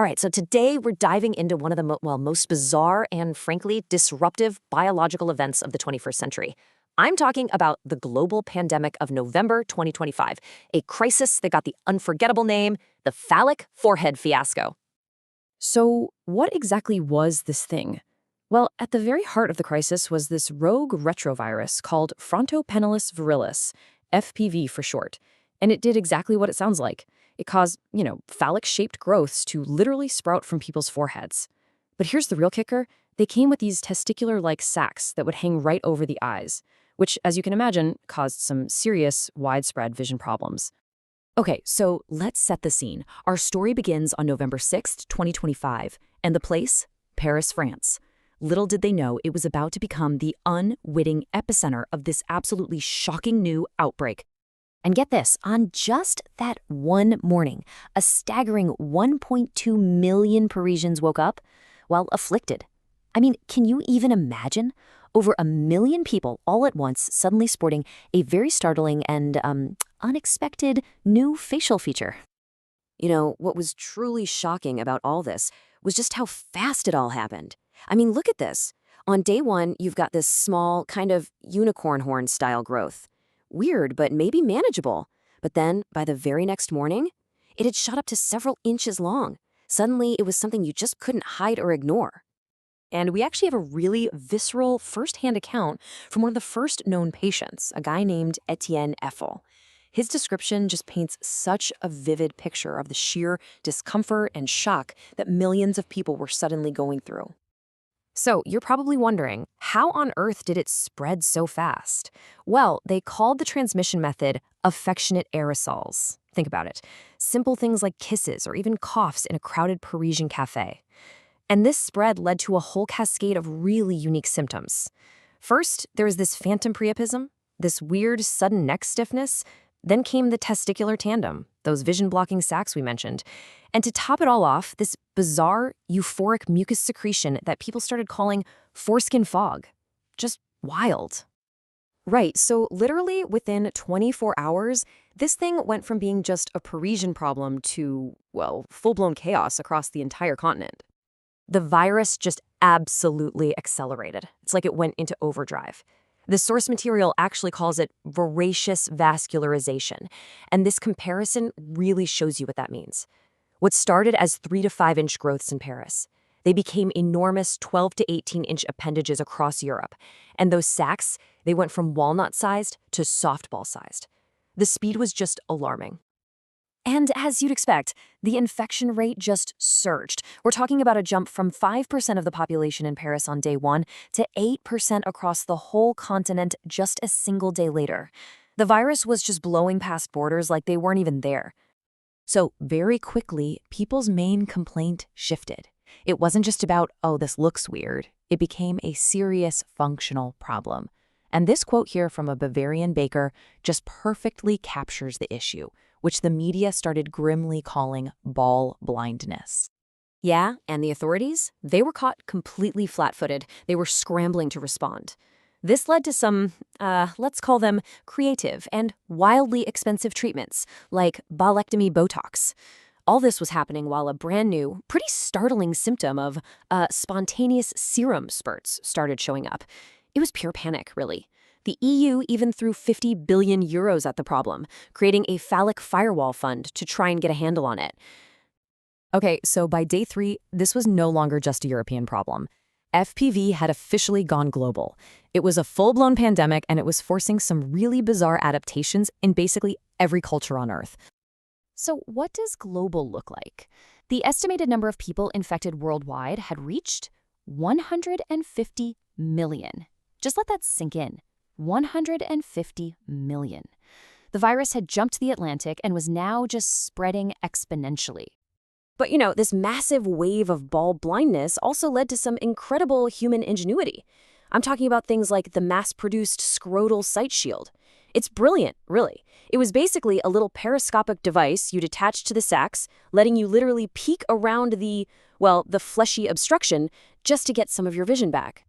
All right, so today we're diving into one of the most bizarre and frankly disruptive biological events of the 21st century. I'm talking about the global pandemic of November 2025, a crisis that got the unforgettable name, the phallic forehead fiasco. So, what exactly was this thing? Well, at the very heart of the crisis was this rogue retrovirus called Frontopenilus virilis, FPV for short. And it did exactly what it sounds like. It caused, phallic-shaped growths to literally sprout from people's foreheads. But here's the real kicker. They came with these testicular-like sacs that would hang right over the eyes, which, as you can imagine, caused some serious, widespread vision problems. Okay, so let's set the scene. Our story begins on November 6th, 2025, and the place? Paris, France. Little did they know it was about to become the unwitting epicenter of this absolutely shocking new outbreak. And get this, on just that one morning, a staggering 1.2 million Parisians woke up while afflicted. I mean, can you even imagine? Over 1 million people all at once suddenly sporting a very startling and unexpected new facial feature. You know, what was truly shocking about all this was just how fast it all happened. I mean, look at this. On day one, you've got this small, kind of unicorn horn style growth. Weird, but maybe manageable. But then, by the very next morning, it had shot up to several inches long. Suddenly, it was something you just couldn't hide or ignore. And we actually have a really visceral first-hand account from one of the first known patients, a guy named Etienne Eiffel. His description just paints such a vivid picture of the sheer discomfort and shock that millions of people were suddenly going through. So you're probably wondering, how on earth did it spread so fast? Well, they called the transmission method affectionate aerosols. Think about it. Simple things like kisses or even coughs in a crowded Parisian cafe. And this spread led to a whole cascade of really unique symptoms. First, there was this phantom priapism, this weird sudden neck stiffness. Then came the testicular tandem, those vision-blocking sacs we mentioned. And to top it all off, this bizarre, euphoric mucus secretion that people started calling foreskin fog. Just wild. Right, so literally within 24 hours, this thing went from being just a Parisian problem to, well, full-blown chaos across the entire continent. The virus just absolutely accelerated. It's like it went into overdrive. The source material actually calls it voracious vascularization, and this comparison really shows you what that means. What started as 3 to 5 inch growths in Paris, they became enormous 12 to 18-inch appendages across Europe, and those sacs, they went from walnut-sized to softball-sized. The speed was just alarming. And as you'd expect, the infection rate just surged. We're talking about a jump from 5% of the population in Paris on day one to 8% across the whole continent just a single day later. The virus was just blowing past borders like they weren't even there. So very quickly, people's main complaint shifted. It wasn't just about, oh, this looks weird. It became a serious functional problem. And this quote here from a Bavarian baker just perfectly captures the issue, which the media started grimly calling ball blindness. Yeah, and the authorities? They were caught completely flat-footed. They were scrambling to respond. This led to some, let's call them creative and wildly expensive treatments, like balectomy Botox. All this was happening while a brand new, pretty startling symptom of spontaneous serum spurts started showing up. It was pure panic, really. The EU even threw 50 billion euros at the problem, creating a phallic firewall fund to try and get a handle on it. Okay, so by day 3, this was no longer just a European problem. FPV had officially gone global. It was a full-blown pandemic, and it was forcing some really bizarre adaptations in basically every culture on Earth. So what does global look like? The estimated number of people infected worldwide had reached 150 million. Just let that sink in. 150 million. The virus had jumped the Atlantic and was now just spreading exponentially. But this massive wave of ball blindness also led to some incredible human ingenuity. I'm talking about things like the mass-produced scrotal sight shield. It's brilliant, really. It was basically a little periscopic device you'd attach to the sacs, letting you literally peek around the fleshy obstruction just to get some of your vision back.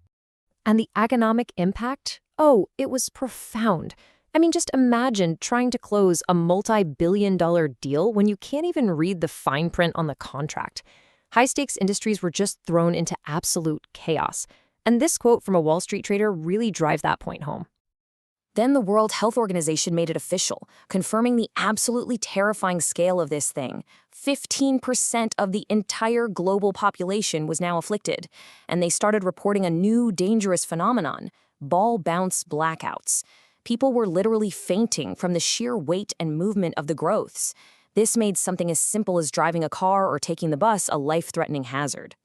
And the economic impact? Oh, it was profound. I mean, just imagine trying to close a multi-billion-dollar deal when you can't even read the fine print on the contract. High-stakes industries were just thrown into absolute chaos. And this quote from a Wall Street trader really drives that point home. Then the World Health Organization made it official, confirming the absolutely terrifying scale of this thing. 15% of the entire global population was now afflicted, and they started reporting a new dangerous phenomenon: ball bounce blackouts. People were literally fainting from the sheer weight and movement of the growths. This made something as simple as driving a car or taking the bus a life-threatening hazard.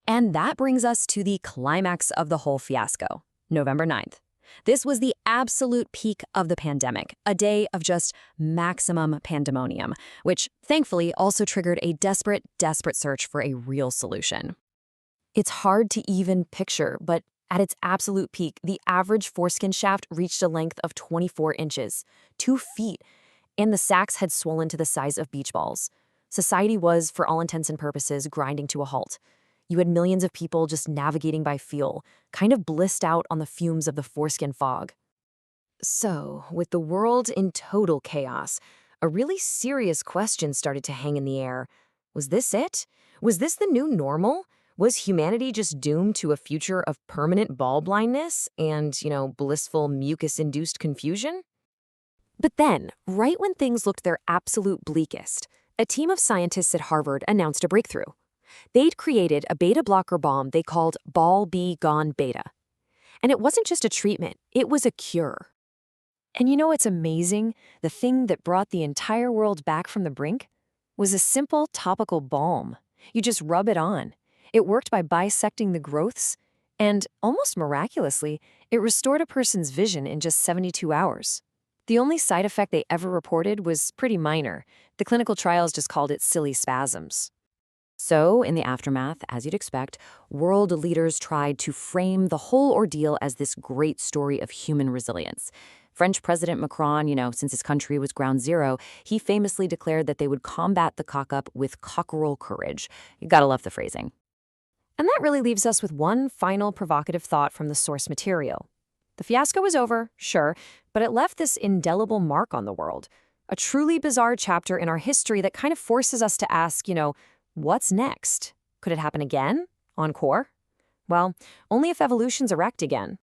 And that brings us to the climax of the whole fiasco, November 9th. This was the absolute peak of the pandemic, a day of just maximum pandemonium, which thankfully also triggered a desperate search for a real solution. It's hard to even picture, but at its absolute peak, the average foreskin shaft reached a length of 24 inches, 2 feet, and the sacs had swollen to the size of beach balls. Society was, for all intents and purposes, grinding to a halt. You had millions of people just navigating by feel, kind of blissed out on the fumes of the foreskin fog. So, with the world in total chaos, a really serious question started to hang in the air. Was this it? Was this the new normal? Was humanity just doomed to a future of permanent ball blindness and, blissful mucus-induced confusion? But then, right when things looked their absolute bleakest, a team of scientists at Harvard announced a breakthrough. They'd created a beta-blocker balm they called Ball Be Gone Beta. And it wasn't just a treatment, it was a cure. And you know what's amazing? The thing that brought the entire world back from the brink was a simple topical balm. You just rub it on. It worked by bisecting the growths, and almost miraculously, it restored a person's vision in just 72 hours. The only side effect they ever reported was pretty minor. The clinical trials just called it silly spasms. So, in the aftermath, as you'd expect, world leaders tried to frame the whole ordeal as this great story of human resilience. French President Macron, since his country was ground zero, he famously declared that they would combat the cock-up with cockerel courage. You gotta love the phrasing. And that really leaves us with one final provocative thought from the source material. The fiasco was over, sure, but it left this indelible mark on the world. A truly bizarre chapter in our history that kind of forces us to ask, what's next? Could it happen again? Encore? Well, only if evolution's erect again.